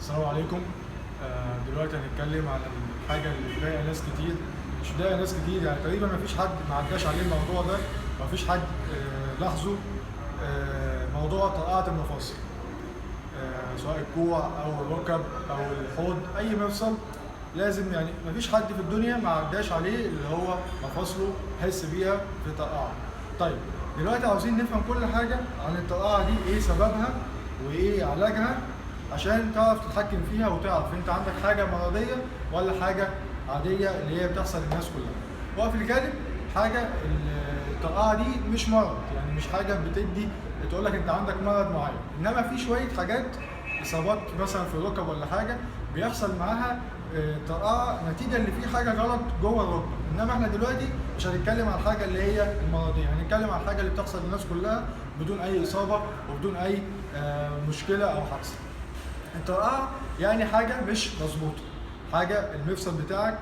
السلام عليكم. دلوقتي هنتكلم عن الحاجة اللي بتضايق ناس كتير، مش بتضايق ناس كتير يعني تقريبا مفيش حد ما عداش عليه الموضوع ده، مفيش حد لاحظه. موضوع طرقعة المفاصل، سواء الكوع أو الركب أو الحوض، أي مفصل لازم يعني مفيش حد في الدنيا ما عداش عليه اللي هو مفاصله حس بيها في طرقعة. طيب دلوقتي عاوزين نفهم كل حاجة عن الطرقعة دي، إيه سببها وإيه علاجها، عشان تعرف تتحكم فيها وتعرف انت عندك حاجه مرضيه ولا حاجه عاديه اللي هي بتحصل للناس كلها. وفي الغالب حاجه الطرقعه دي مش مرض، يعني مش حاجه بتدي تقول لك انت عندك مرض معين، انما في شويه حاجات اصابات مثلا في الركب ولا حاجه بيحصل معاها طرقعه نتيجه اللي في حاجه غلط جوه الركبه. انما احنا دلوقتي مش هنتكلم عن الحاجه اللي هي المرضيه، هنتكلم عن الحاجه اللي بتحصل للناس كلها بدون اي اصابه وبدون اي مشكله او حادثه. الطرقعة يعني حاجة مش مظبوطة، حاجة المفصل بتاعك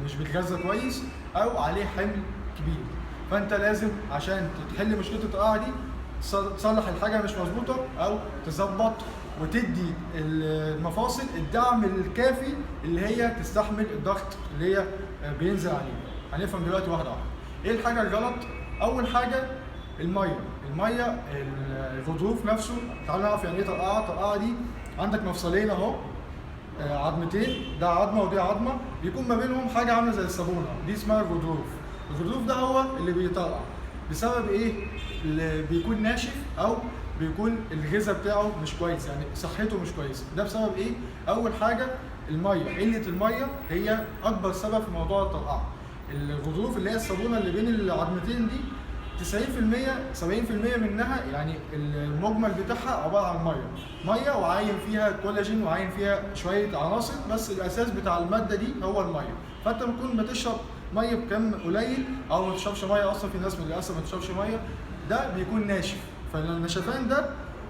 مش بيتغذى كويس أو عليه حمل كبير، فأنت لازم عشان تحل مشكلة الطرقعة دي تصلح الحاجة مش مظبوطة أو تظبط وتدي المفاصل الدعم الكافي اللي هي تستحمل الضغط اللي هي بينزل عليه. هنفهم دلوقتي واحدة واحدة. إيه الحاجة الغلط؟ أول حاجة المية الغضروف نفسه. تعالوا نعرف يعني ايه طرقعة. الطرقعة دي عندك مفصلين اهو، عظمتين، ده عظمه ودي عظمه، بيكون ما بينهم حاجه عامله زي الصابونه، دي اسمها الغضروف. الغضروف ده هو اللي بيطرقع بسبب ايه؟ اللي بيكون ناشف او بيكون الغذاء بتاعه مش كويس، يعني صحته مش كويسه. ده بسبب ايه؟ اول حاجه الميه، قله الميه هي اكبر سبب في موضوع الطرقعه. الغضروف اللي هي الصابونه اللي بين العظمتين دي 90% 70% منها يعني المجمل بتاعها عباره عن ميه وعاين فيها كولاجين وعاين فيها شويه عناصر، بس الاساس بتاع الماده دي هو الميه. فانت بتكون بتشرب ميه بكم قليل او ما تشربش ميه اصلا، في ناس للاسف ما تشربش ميه، ده بيكون ناشف. فالنشفان ده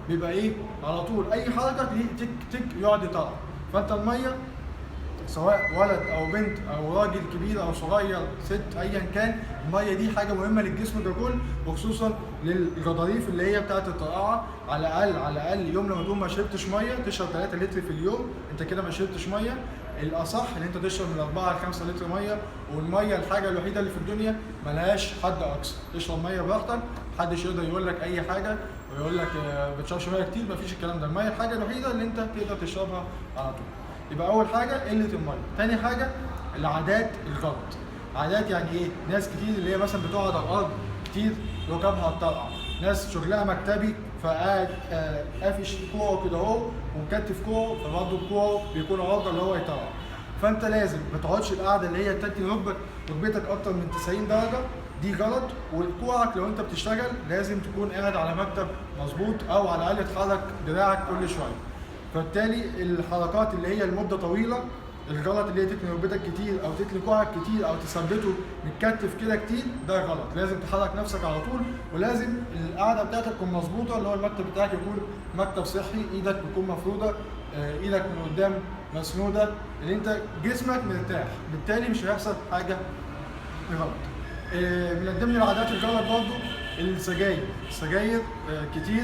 بيبقى ايه؟ على طول اي حركه تلاقيه تك تك يقعد يطلع. فانت الميه سواء ولد او بنت او راجل كبير او صغير ست ايا كان، الميه دي حاجه مهمه للجسم ككل، وخصوصا للغضاريف اللي هي بتاعه الطرقعه. على الاقل يوم لما تقوم ما شربتش ميه تشرب 3 لتر في اليوم، انت كده ما شربتش ميه. الاصح ان انت تشرب من 4 ل 5 لتر ميه، والميه الحاجه الوحيده اللي في الدنيا ملهاش حد اقصى، تشرب ميه براحتك، محدش يقدر يقول لك اي حاجه ويقول لك بتشربش ميه كتير، مفيش الكلام ده. الميه الحاجه الوحيده اللي انت تقدر تشربها على طول. يبقى اول حاجه قله الميه. تاني حاجه العادات الغلط. عادات يعني ايه؟ ناس كتير اللي هي مثلا بتقعد على الارض كتير ركبها الطرقعه، ناس شغلها مكتبي فقاعد قافش كوعه كده اهو ومكتف كوعه، فبرضه كوعه بيكون عرضه اللي هو يطرقع. فانت لازم ما تقعدش القعده اللي هي تتني ركبتك اكتر من 90 درجه، دي غلط. وكوعك لو انت بتشتغل لازم تكون قاعد على مكتب مظبوط، او على الاقل تحرك دراعك كل شويه. فبالتالي الحركات اللي هي لمده طويله الغلط، اللي هي تتني ركبتك كتير او تتني كوعك كتير او تثبته متكتف كده كتير، ده غلط. لازم تحرك نفسك على طول، ولازم القعده بتاعتك تكون مظبوطه، اللي هو المكتب بتاعك يكون مكتب صحي، ايدك تكون مفروده، ايدك من قدام مسنوده، اللي انت جسمك مرتاح، بالتالي مش هيحصل حاجه غلط. من ضمن العادات الغلط برضه السجاير كتير.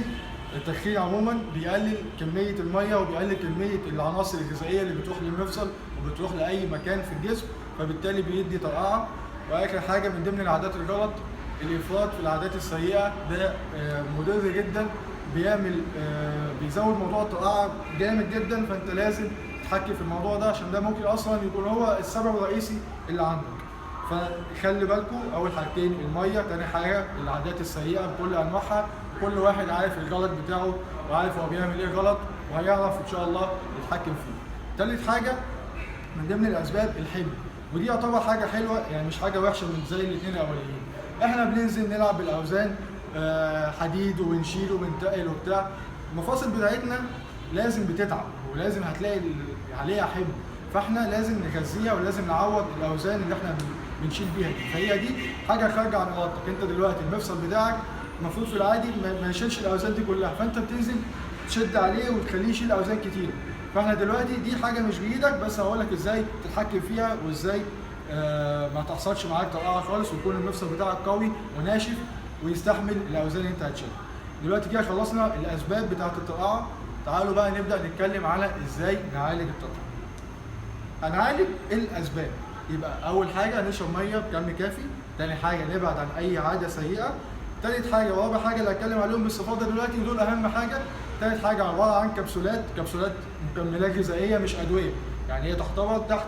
التدخين عموما بيقلل كميه الميه وبيقلل كميه العناصر الغذائيه اللي بتروح للمفصل وبتروح لاي مكان في الجسم، فبالتالي بيدي طرقعه. واخر حاجه من ضمن العادات الغلط الافراط في العادات السيئه، ده مضر جدا، بيزود موضوع الطرقعه جامد جدا. فانت لازم تتحكم في الموضوع ده، عشان ده ممكن اصلا يكون هو السبب الرئيسي اللي عندك. فخلي بالكم، اول حاجتين الميه، تاني حاجه العادات السيئه بكل انواعها. كل واحد عارف الغلط بتاعه وعارف هو بيعمل ايه غلط، وهيعرف ان شاء الله يتحكم فيه. تالت حاجه من ضمن الاسباب الحمل، ودي يعتبر حاجه حلوه، يعني مش حاجه وحشه من زي الاثنين الاولانيين. احنا بننزل نلعب بالاوزان حديد وبنشيل وبنتقل وبتاع، المفاصل بتاعتنا لازم بتتعب ولازم هتلاقي عليها حمل، فاحنا لازم نغذيها ولازم نعوض الاوزان اللي احنا بنشيل بيها دي. فهي دي حاجه خارجه عن ارادتك. انت دلوقتي المفصل بتاعك المفروض في العادي ما يشيلش الاوزان دي كلها، فانت بتنزل تشد عليه وتخليه يشيل اوزان كتير. فاحنا دلوقتي دي حاجه مش بايدك، بس هقول لك ازاي تتحكم فيها وازاي ما تحصلش معاك طرقعه خالص، ويكون المفصل بتاعك قوي وناشف ويستحمل الاوزان اللي انت هتشيلها. دلوقتي كده خلصنا الاسباب بتاعه الطرقعه، تعالوا بقى نبدا نتكلم على ازاي نعالج التطعيم. هنعالج الاسباب. يبقى اول حاجه نشرب ميه بكم كافي، تاني حاجه نبعد عن اي عاده سيئه، تالت حاجه ورابع حاجه اللي هتكلم عليهم باستفاضه دلوقتي ودول اهم حاجه، تالت حاجه عباره عن كبسولات مكملات غذائيه مش ادويه، يعني هي تعتبر تحت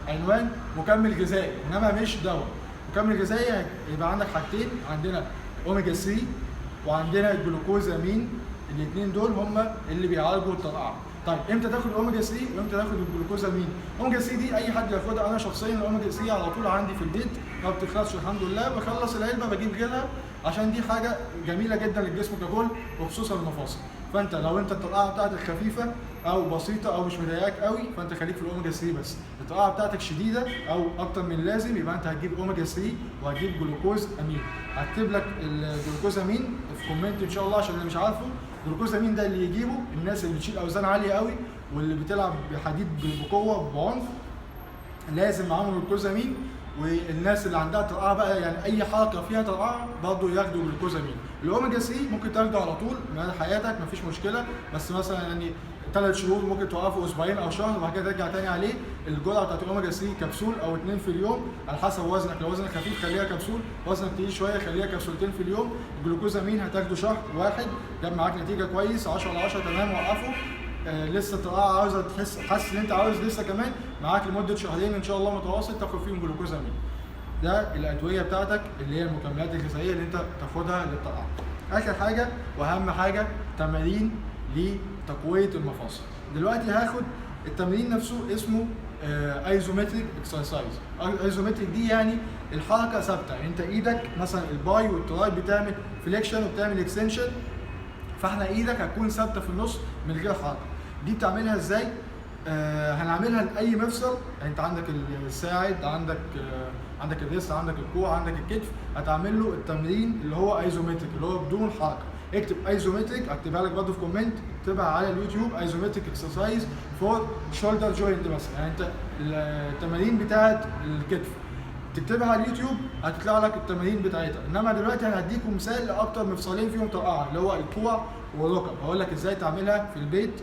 عنوان مكمل غذائي انما مش دواء. مكمل غذائي يبقى عندك حاجتين، عندنا اوميجا 3 وعندنا الجلوكوزامين، الاثنين دول هم اللي بيعالجوا الترقعه. طيب امتى تاخد الاوميجا 3 وامتى تاخد الجلوكوزامين؟ الاوميجا 3 دي اي حد ياخدها، انا شخصيا الاوميجا 3 على طول عندي في البيت ما بتخلصش الحمد لله، بخلص العلبه بجيب غيرها عشان دي حاجه جميله جدا للجسم ككل وخصوصا المفاصل. فانت لو انت الترقعه بتاعتك خفيفه او بسيطه او مش مضايقاك قوي فانت خليك في الاوميجا 3 بس. الترقعه بتاعتك شديده او اكتر من اللازم يبقى انت هتجيب اوميجا 3 وهتجيب جلوكوز امين. هكتب لك الجلوكوز امين في كومنت ان شاء الله عشان اللي مش عارفه. الجلوكوزامين ده اللي يجيبه الناس اللي بتشيل اوزان عاليه قوي واللي بتلعب بحديد بقوه بعنف لازم معاهم الجلوكوزامين، والناس اللي عندها ترقعه بقى يعني اي حركه فيها ترقعه برضه ياخدوا جلوكوزامين. الاوميجا 3 ممكن تاخده على طول مدى حياتك مفيش مشكله، بس مثلا يعني 3 شهور ممكن توقفه اسبوعين او شهر وبعد كده ترجع تاني عليه. الجرعه بتاعت الاوميجا 3 كبسول او 2 في اليوم على حسب وزنك، لو وزنك خفيف خليها كبسول، وزنك تقيل شويه خليها كبسولتين في اليوم. الجلوكوزامين هتاخده شهر واحد جاب معاك نتيجه كويس 10 على 10 تمام وقفه. لسه الترقعه عاوزه حاسس ان انت عاوز لسه كمان معاك لمده شهرين ان شاء الله متواصل تاخد فيهم جلوكوزامين. ده الادويه بتاعتك اللي هي المكملات الغذائيه اللي انت تاخدها للترقعه. اخر حاجه واهم حاجه تمارين لتقويه المفاصل. دلوقتي هاخد التمرين نفسه اسمه ايزومتريك اكسرسايز. ايزومتريك دي يعني الحركه ثابته، يعني انت ايدك مثلا الباي والتراي بتعمل فليكشن وبتعمل اكستنشن، فاحنا ايدك هتكون ثابته في النص من غير حركه. دي بتعملها ازاي؟ هنعملها لاي مفصل، يعني انت عندك الساعد، عندك الريست، عندك الكوع، عندك الكتف، هتعمل له التمرين اللي هو ايزومتريك اللي هو بدون حركه. اكتب ايزومتريك، اكتبها لك برضه في كومنت، اكتبها على اليوتيوب ايزومتريك اكسرسايز فور شولدر جوينت مثلا، يعني انت التمارين بتاعت الكتف تكتبها على اليوتيوب هتطلع لك التمارين بتاعتها. انما دلوقتي انا هديكم مثال لاكتر مفصلين فيهم ترقعه اللي هو الكوع والركب، هقول لك ازاي تعملها في البيت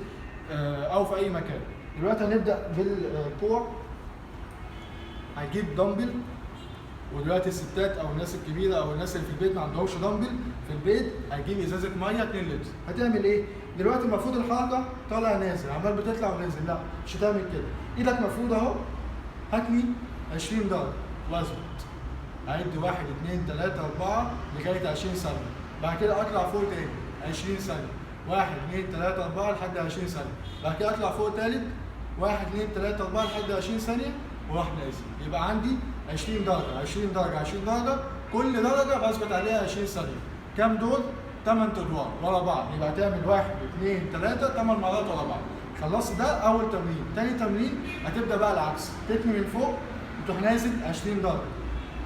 او في اي مكان. دلوقتي هنبدا بالكوع. هجيب دمبل، ودلوقتي الستات او الناس الكبيره او الناس اللي في البيت ما عندهمش دمبل في البيت هتجيب ازازه ميه 2 لتر. هتعمل ايه؟ دلوقتي المفروض الحركه طالع نازل عمال بتطلع ونازل، لا مش هتعمل كده. ايدك مفروض اهو، هتني 20 درجه واثبت. هعد 1 2 3 4 لغايه 20 ثانيه، بعد كده اطلع فوق تاني 20 ثانيه، 1 2 3 4 لحد 20 ثانيه، بعد كده اطلع فوق تالت 1 2 3 4 لحد 20 ثانيه واروح نازل. يبقى عندي 20 درجه 20 درجه 20 درجه، كل درجه بثبت عليها 20 ثانيه. كام دول؟ 8 ادوار ورا بعض. يبقى تعمل 1 2 3 8 مرات ورا بعض. خلصت ده اول تمرين. تاني تمرين هتبدا بقى العكس، تتني من فوق وتروح نازل 20 درجه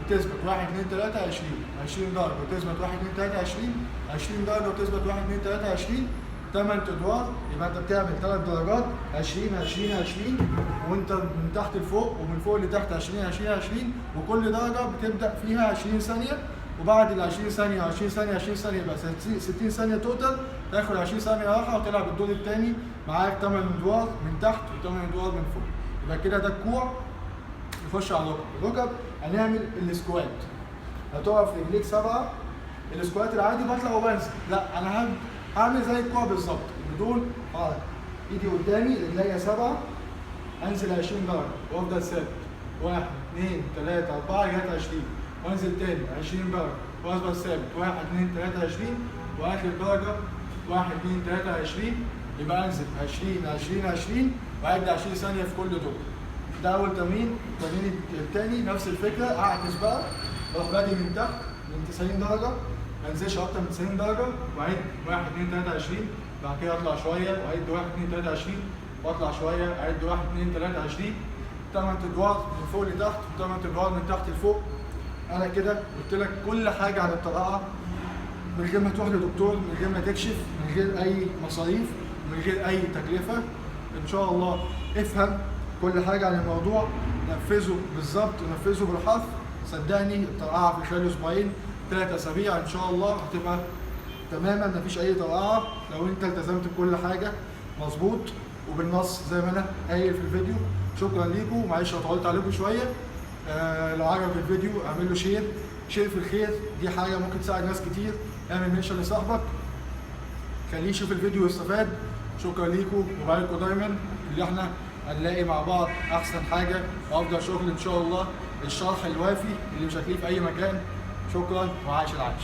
وتثبت 1 2 3 20 20 درجه وتثبت 1 2 3 20 20 درجه وتثبت 1 2 3 20 8 ادوار. يبقى انت بتعمل 3 درجات 20 20 20 وانت من تحت لفوق ومن فوق لتحت 20 20 20 وكل درجه بتبدا فيها 20 ثانيه، وبعد ال 20 ثانيه 20 ثانيه 20 ثانيه يبقى 60 ثانيه توتال، تاخد 20 ثانيه راحه وتلعب الدور الثاني معاك 8 ادوار من تحت و8 ادوار من فوق. يبقى كده ده الكوع. نخش على الركب. الركب هنعمل السكوات، هتقف رجليك 7. السكوات العادي بطلع وبنزل، لا انا هعمل زي الكوع بالظبط بدون حركه. ايدي قدامي رجليا 7، انزل 20 درجه وافضل ثابت 1 2 3 4 لغايه 20 وانزل تاني 20 درجه وافضل ثابت 1 2 3 20 واخر درجه 1 2 3 20. يبقى انزل 20 20 20 واعد 20 ثانيه في كل دور. ده اول تمرين. التمرين الثاني نفس الفكره، اعكس بقى، اروح بادئ من تحت من 90 درجه، ما انزلش اكتر من 90 درجه واعد 1 2 3 20، بعد كده اطلع شويه واعد 1 2 3 20 واطلع شويه اعد 1 2 3 20. 8 ادوار من فوق لتحت و8 ادوار من تحت لفوق. انا كده قلت لك كل حاجه عن الترقعه من غير ما تروح لدكتور، من غير ما تكشف، من غير اي مصاريف، من غير اي تكلفه. ان شاء الله افهم كل حاجه عن الموضوع، نفذه بالظبط ونفذه بالحرف. صدقني الترقعه في خلال اسبوعين 3 اسابيع ان شاء الله هتبقى تماما، مفيش اي طرقعه لو انت التزمت بكل حاجه مظبوط وبالنص زي ما انا قايل في الفيديو. شكرا ليكم، معلش لو طولت عليكم شويه. لو عجبك الفيديو اعمل له شير في الخير، دي حاجه ممكن تساعد ناس كتير. اعمل منشن لصاحبك خليه يشوف الفيديو ويستفاد. شكرا ليكم وباركوا دايما اللي احنا هنلاقي مع بعض احسن حاجه وافضل شغل ان شاء الله، الشرح الوافي اللي مش هتلاقيه في اي مكان. شكرا وعايش العيش.